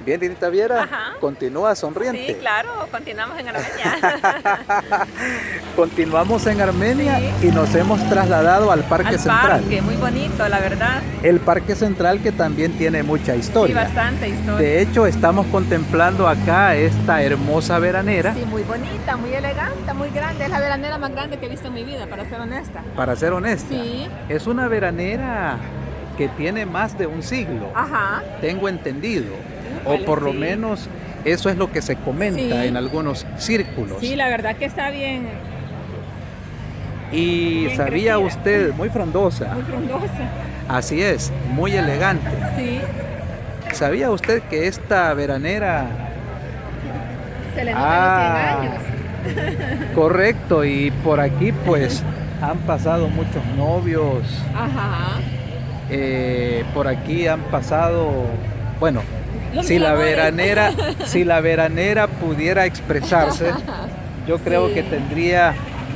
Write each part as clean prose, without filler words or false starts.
Bien, Dinita Viera, Ajá. continúa sonriente. Sí, claro, continuamos en Armenia. Continuamos en Armenia Sí. y nos hemos trasladado al Parque Al Central. parque, muy bonito, la verdad. El Parque Central que también tiene mucha Sí, historia. bastante historia. De hecho, estamos contemplando acá esta hermosa veranera. Sí, muy bonita, muy elegante, muy grande. Es la veranera más grande que he visto en mi vida, para ser honesta. Para ser honesta, Sí. es una veranera que tiene más de un siglo, Ajá. tengo entendido. O Vale, por lo sí. menos eso es lo que se comenta Sí. en algunos círculos. Sí, la verdad que está bien, Y bien sabía crecida. usted, muy frondosa, muy frondosa. así es, muy elegante. Sí, ¿Sabía usted que esta veranera, se le notan Ah. los 100 años. correcto, y por aquí pues han pasado muchos novios, Ajá. por aquí han pasado, bueno, Los si la amores. veranera, si la veranera pudiera expresarse, yo creo Sí. que tendría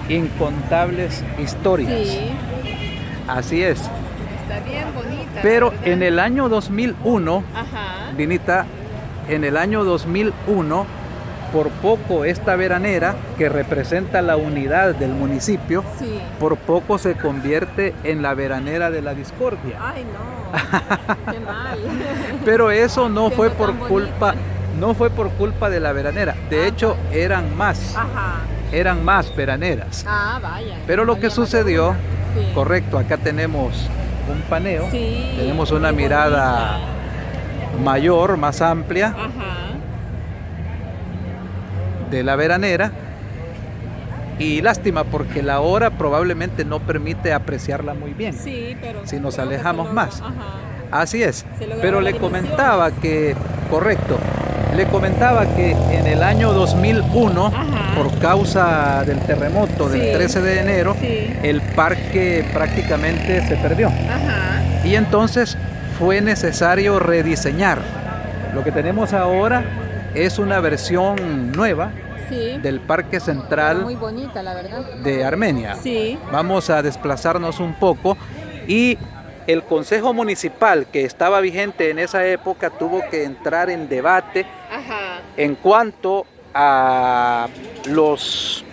incontables historias. Sí, Así es. está bien bonita. Pero la verdad. en el año 2001, Ajá. Dinita, en el año 2001, por poco esta veranera, que representa la unidad del municipio, Sí. por poco se convierte en la veranera de la discordia. Ay, no. Qué mal. Pero eso no Siendo fue por tan culpa, bonita. no fue por culpa de la veranera. De Ah, hecho, vaya. Ajá. eran más veraneras. Ah, vaya. Pero lo que Había más de sucedió, una. Sí. correcto, acá tenemos un paneo, Sí, tenemos una muy mirada mayor, más amplia Ajá. de la veranera, y lástima porque la hora probablemente no permite apreciarla muy bien. Sí, pero Si nos creo que se alejamos logró. más. Ajá. Así es, Se lograron pero las le comentaba que, correcto, le comentaba que en el año 2001, Ajá. por causa del terremoto del Sí. 13 de enero, Sí. el parque prácticamente se perdió. Ajá. Y entonces fue necesario rediseñar. Lo que tenemos ahora es una versión nueva Sí. del Parque Muy Central bonita, la verdad. de Armenia. Sí. Vamos a desplazarnos un poco, y el Consejo Municipal que estaba vigente en esa época tuvo que entrar en debate Ajá. en cuanto a los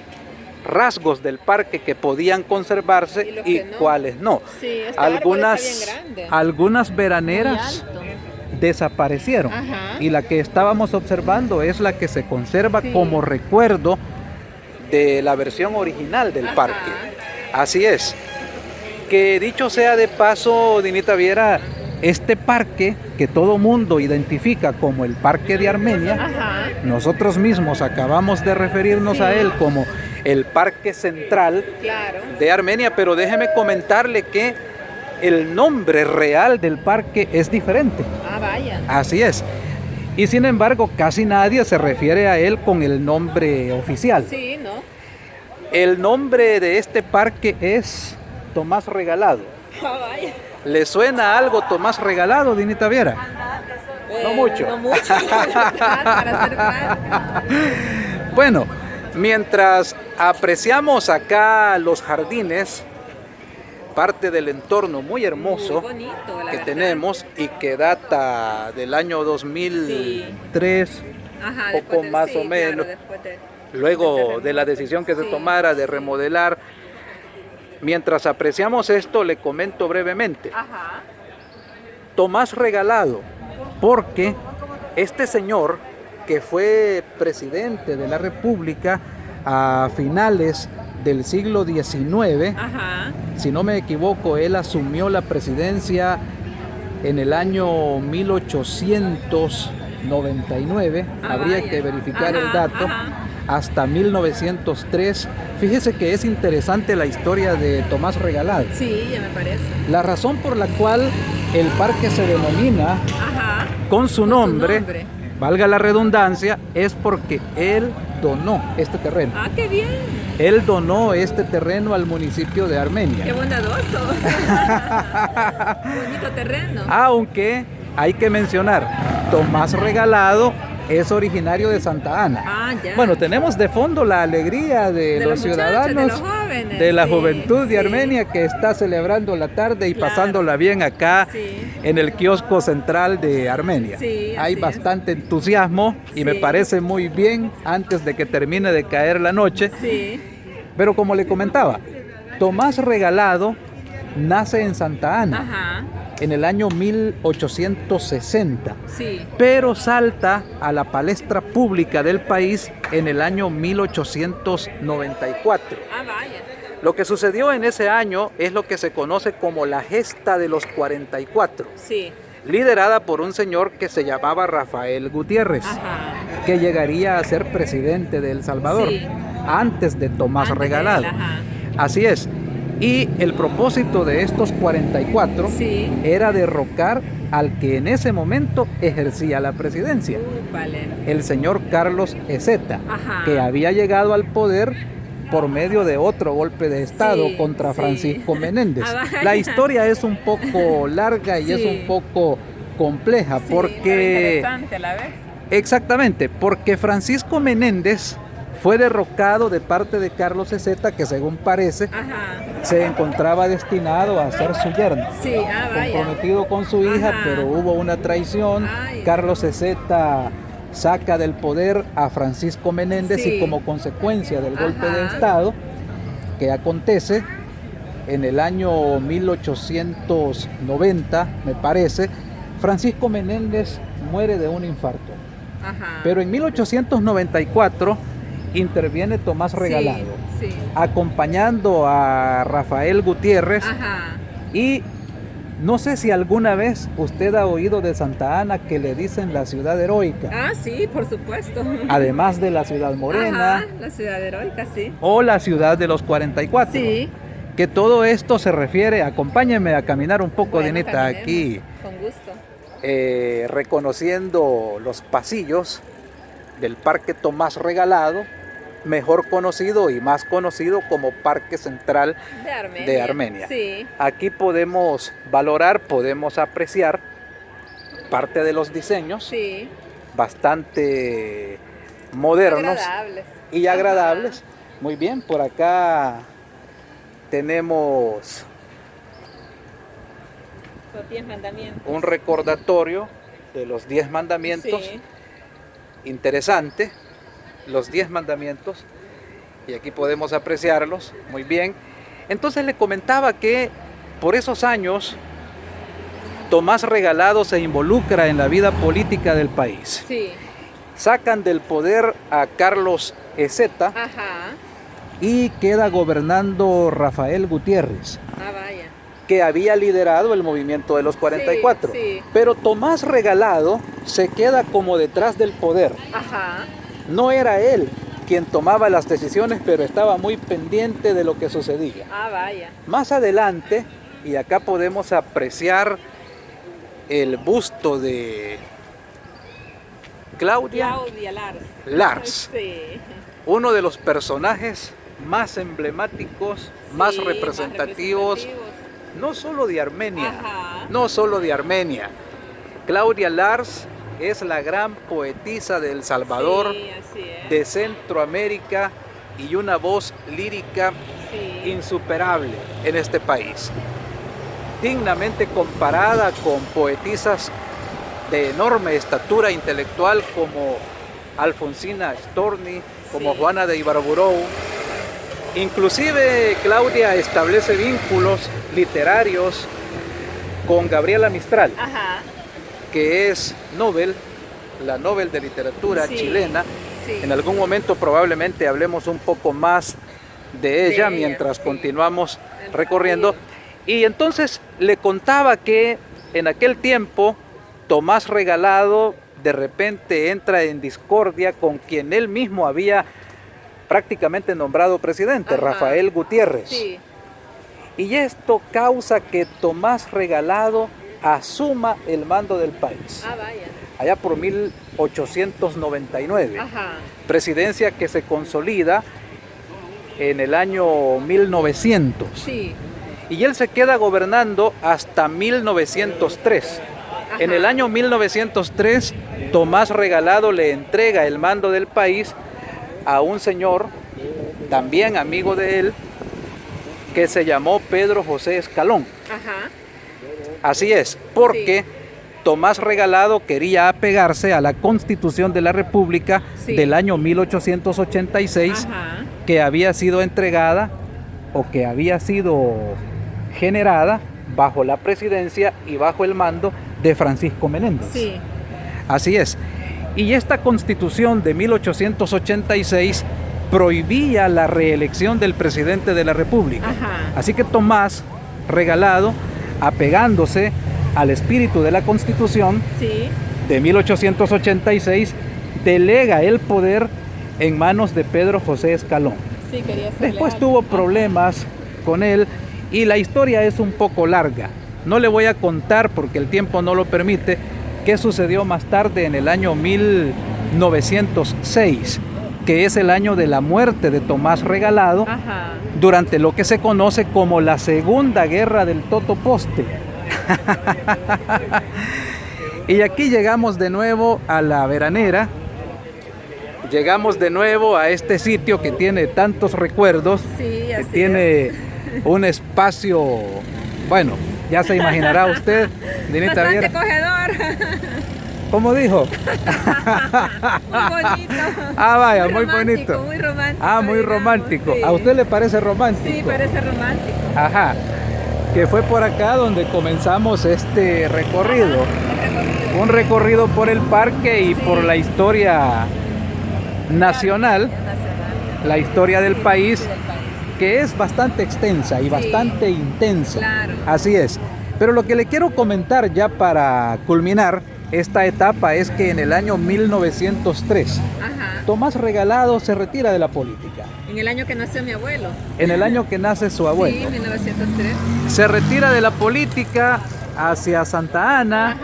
rasgos del parque que podían conservarse Y los y que no. cuáles no. Sí, este árbol Algunas, está bien grande. algunas Muy veraneras alto. desaparecieron, Ajá. y la que estábamos observando es la que se conserva Sí. como recuerdo de la versión original del Ajá. parque. Así es. Que dicho sea de paso, Dinita Viera, este parque que todo mundo identifica como el Parque de Armenia, Ajá. nosotros mismos acabamos de referirnos Sí. a él como el Parque Central Claro. de Armenia, pero déjeme comentarle que el nombre real del parque es diferente. Ah, vaya. Así es. Y sin embargo, casi nadie se refiere a él con el nombre oficial. Sí, ¿no? El nombre de este parque es Tomás Regalado. Ah, vaya. ¿Le suena algo Tomás Regalado, Dinita Viera? No mucho. No mucho, la verdad, para ser franca. Bueno, mientras apreciamos acá los jardines, parte del entorno muy hermoso Muy bonito, la que verdad. tenemos y que data del año 2003, Ajá, poco más o menos, luego de la decisión que se tomara de remodelar. Mientras apreciamos esto, le comento brevemente. Ajá. Tomás Regalado, porque este señor, que fue presidente de la República a finales del siglo XIX, Ajá. si no me equivoco, él asumió la presidencia en el año 1899, Ah, habría vaya. que verificar el Ajá, dato, ajá. hasta 1903. Fíjese que es interesante la historia de Tomás Regalado. Sí, ya me parece. La razón por la cual el parque se denomina Ajá. con su nombre, nombre. valga la redundancia, es porque él donó este terreno. Ah, qué bien. Él donó este terreno al municipio de Qué Armenia. bondadoso. Bonito terreno. Aunque hay que mencionar, Tomás Regalado es originario de Santa Ana. Ah, ya. Bueno, tenemos de fondo la alegría de los muchachos, ciudadanos, de los jóvenes, de la sí, juventud de sí. Armenia que está celebrando la tarde y Claro. pasándola bien acá Sí. en el kiosco central de Armenia. Sí, Hay así bastante entusiasmo y me Sí. parece muy bien antes de que termine de caer la noche. Sí. Pero como le comentaba, Tomás Regalado nace en Santa Ana Ajá. en el año 1860. Sí. Pero salta a la palestra pública del país en el año 1894. Ah, vaya. Lo que sucedió en ese año es lo que se conoce como la Gesta de los 44, Sí. liderada por un señor que se llamaba Rafael Gutiérrez, Ajá. que llegaría a ser presidente de El Salvador Sí. antes de Tomás Antes de Regalado. él, ajá. Así es. Y el propósito de estos 44 Sí. era derrocar al que en ese momento ejercía la presidencia, Vale. el señor Carlos Ezeta, Ajá. que había llegado al poder por medio de otro golpe de Estado Sí, contra sí. Francisco Menéndez. Ah, vaya. La historia es un poco larga y Sí. es un poco compleja Sí, pero porque... interesante a la vez. Exactamente, porque Francisco Menéndez fue derrocado de parte de Carlos Ezeta, que según parece Ajá. se encontraba destinado a ser su yerno. Sí, vaya. Comprometido con su hija, Ajá. pero hubo una traición. Ay. Carlos Ezeta saca del poder a Francisco Menéndez Sí. y como consecuencia del golpe de Ajá. Estado que acontece en el año 1890, me parece, Francisco Menéndez muere de un infarto. Ajá. Pero en 1894 interviene Tomás Sí, Regalado, Sí. acompañando a Rafael Gutiérrez. Ajá. Y no sé si alguna vez usted ha oído de Santa Ana que le dicen la ciudad heroica, Ah, sí, por supuesto. además de la ciudad morena Ajá, la ciudad heroica, sí. o la ciudad de los 44. Sí. Que todo esto se refiere, acompáñenme a caminar un poco, Bueno, Dinita, caminemos, aquí, Con gusto. reconociendo los pasillos del Parque Tomás Regalado, mejor conocido y más conocido como Parque Central De Armenia. de Armenia. Sí. Aquí podemos valorar, podemos apreciar parte de los diseños, Sí. bastante modernos Agradables. y agradables. Muy bien, por acá tenemos Los 10 mandamientos. un recordatorio de los 10 mandamientos, Sí. interesante, los 10 mandamientos, y aquí podemos apreciarlos muy bien. Entonces le comentaba que por esos años Tomás Regalado se involucra en la vida política del país. Sí. Sacan del poder a Carlos Ezeta Ajá. y queda gobernando Rafael Gutiérrez, Ah, vaya. que había liderado el movimiento de los 44. Sí, sí. Pero Tomás Regalado se queda como detrás del poder. Ajá. No era él quien tomaba las decisiones, pero estaba muy pendiente de lo que sucedía. Ah, vaya. Más adelante, y acá podemos apreciar el busto de Claudia Claudia Lars. Lars, Sí. uno de los personajes más emblemáticos, más Sí, representativos, no solo de Armenia, Ajá. no solo de Armenia. Claudia Lars es la gran poetisa de El Salvador, Sí, así es. de Centroamérica, y una voz lírica Sí. insuperable en este país, dignamente comparada con poetisas de enorme estatura intelectual como Alfonsina Storni, como Sí. Juana de Ibarbourou. Inclusive Claudia establece vínculos literarios con Gabriela Mistral, Ajá. que es Nobel, la Nobel de literatura Sí, chilena. sí. En algún momento probablemente hablemos un poco más de ella ella, mientras sí. continuamos El recorriendo. recorrido. Y entonces le contaba que en aquel tiempo Tomás Regalado de repente entra en discordia con quien él mismo había prácticamente nombrado presidente, Ajá. Rafael Gutiérrez. Sí. Y esto causa que Tomás Regalado asuma el mando del país, Ah, vaya. allá por 1899. Ajá. Presidencia que se consolida en el año 1900. Sí. Y él se queda gobernando hasta 1903. Ajá. En el año 1903 Tomás Regalado le entrega el mando del país a un señor, también amigo de él, que se llamó Pedro José Escalón. Ajá. Así es, porque Tomás Regalado quería apegarse a la Constitución de la República del año 1886, Ajá. que había sido entregada o que había sido generada bajo la presidencia y bajo el mando de Francisco Menéndez. Sí. Así es. Y esta Constitución de 1886 prohibía la reelección del presidente de la República. Ajá. Así que Tomás Regalado, apegándose al espíritu de la Constitución Sí. de 1886, delega el poder en manos de Pedro José Escalón. Sí, quería ser Después legal. tuvo problemas con él y la historia es un poco larga. No le voy a contar porque el tiempo no lo permite qué sucedió más tarde en el año 1906, que es el año de la muerte de Tomás Regalado, Ajá. durante lo que se conoce como la Segunda Guerra del Totoposte. Y aquí llegamos de nuevo a la veranera. Llegamos de nuevo a este sitio que tiene tantos recuerdos, Sí, que así tiene un espacio, bueno, ya se imaginará usted, Dinita Bastante Viera. acogedor. ¿Cómo dijo? Muy bonito. Ah, vaya, muy romántico, bonito. Muy romántico. Ah, muy digamos, romántico. sí. ¿A usted le parece romántico? Sí, parece romántico. Ajá. Que fue por acá donde comenzamos este recorrido. Un recorrido por el parque y Sí. por la historia nacional, la historia del país, Del país. que es bastante extensa y Sí. bastante intensa. Claro. Así es. Pero lo que le quiero comentar ya para culminar esta etapa es que en el año 1903, Ajá. Tomás Regalado se retira de la política. En el año que nació mi abuelo. En el año que nace su abuelo. Sí, 1903. Se retira de la política hacia Santa Ana Ajá.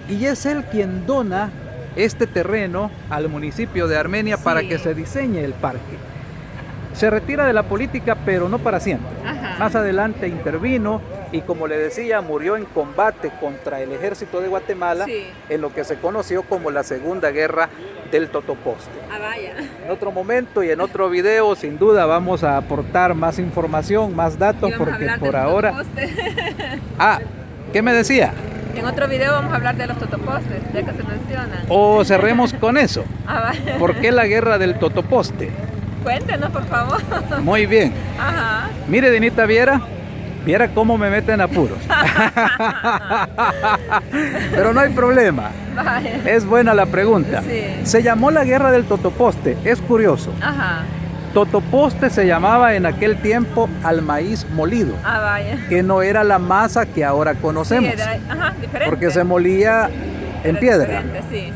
y es él quien dona este terreno al municipio de Armenia para Sí. que se diseñe el parque. Se retira de la política, pero no para siempre. Ajá. Más adelante intervino y, como le decía, murió en combate contra el ejército de Guatemala, Sí. en lo que se conoció como la Segunda Guerra del Totoposte. Ah, vaya. En otro momento y en otro video, sin duda, vamos a aportar más información, más datos, Y vamos a porque hablar por del ahora... totoposte. Ah, ¿qué me decía? En otro video vamos a hablar de los totopostes, ya que se mencionan. O cerremos con eso. Ah, vaya. ¿Por qué la guerra del Totoposte? Cuéntenos, por favor. Muy bien. Ajá. Mire, Dinita viera cómo me meten apuros. Pero no hay problema. Vaya. Es buena la pregunta. Sí. Se llamó la guerra del Totoposte. Es curioso. Ajá. Totoposte se llamaba en aquel tiempo al maíz molido, Ah, vaya. que no era la masa que ahora conocemos, Sí, era, ajá, diferente. porque se molía en Era piedra. diferente, sí.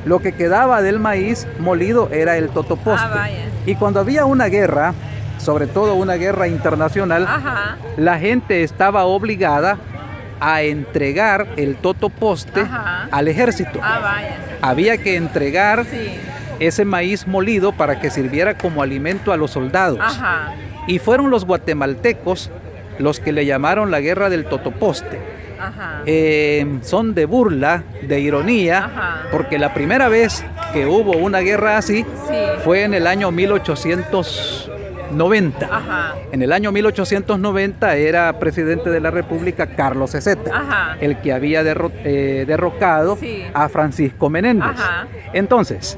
Lo que quedaba del maíz molido era el totoposte. Ah, vaya. Y cuando había una guerra, sobre todo una guerra internacional, Ajá. la gente estaba obligada a entregar el totoposte Ajá. al ejército. Ah, vaya. Había que entregar Sí. ese maíz molido para que sirviera como alimento a los soldados. Ajá. Y fueron los guatemaltecos los que le llamaron la guerra del totoposte. Ajá. Son de burla, de ironía, Ajá. porque la primera vez que hubo una guerra así Sí. fue en el año 1890. Ajá. En el año 1890 era presidente de la República Carlos Ezeta, Ajá. el que había derrocado Sí. a Francisco Menéndez. Ajá. Entonces,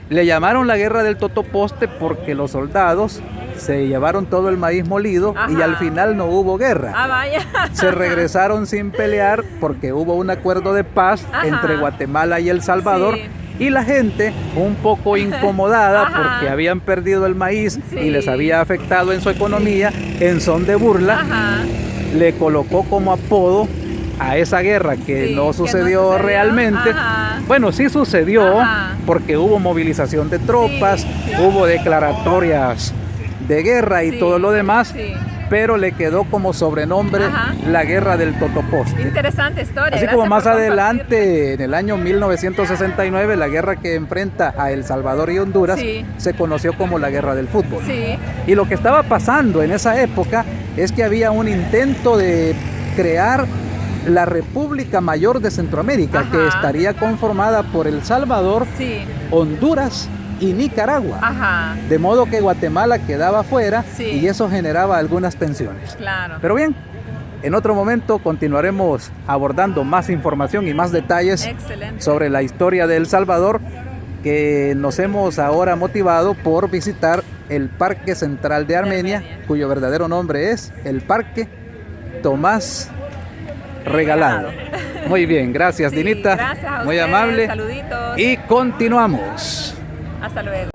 le llamaron la guerra del totoposte porque los soldados se llevaron todo el maíz molido y Ajá. al final no hubo guerra. Ah, vaya. Se regresaron sin pelear porque hubo un acuerdo de paz Ajá. entre Guatemala y El Salvador. Sí. Y la gente, un poco incomodada Ajá. porque habían perdido el maíz Sí. y les había afectado en su economía, en son de burla, Ajá. le colocó como apodo a esa guerra que Sí, no que no sucedió sucedió. realmente. Ajá. Bueno, sí sucedió Ajá. porque hubo movilización de tropas, Sí. hubo declaratorias de guerra y Sí. todo lo demás, Sí. pero le quedó como sobrenombre Ajá. la guerra del totoposte. Interesante historia. Así gracias como más por compartirla. adelante, en el año 1969, la guerra que enfrenta a El Salvador y Honduras Sí. se conoció como la guerra del fútbol. Sí. Y lo que estaba pasando en esa época es que había un intento de crear la República Mayor de Centroamérica, Ajá. que estaría conformada por El Salvador, Sí. Honduras y Nicaragua. Ajá. De modo que Guatemala quedaba fuera Sí. y eso generaba algunas tensiones. Claro. Pero bien, en otro momento continuaremos abordando más información y más detalles Excelente. sobre la historia de El Salvador, que nos hemos ahora motivado por visitar el Parque Central de Armenia, cuyo verdadero nombre es el Parque Tomás Regalado. Muy bien, gracias, Sí, Dinita. gracias a Muy ustedes, amable. saluditos. Y continuamos. Hasta luego.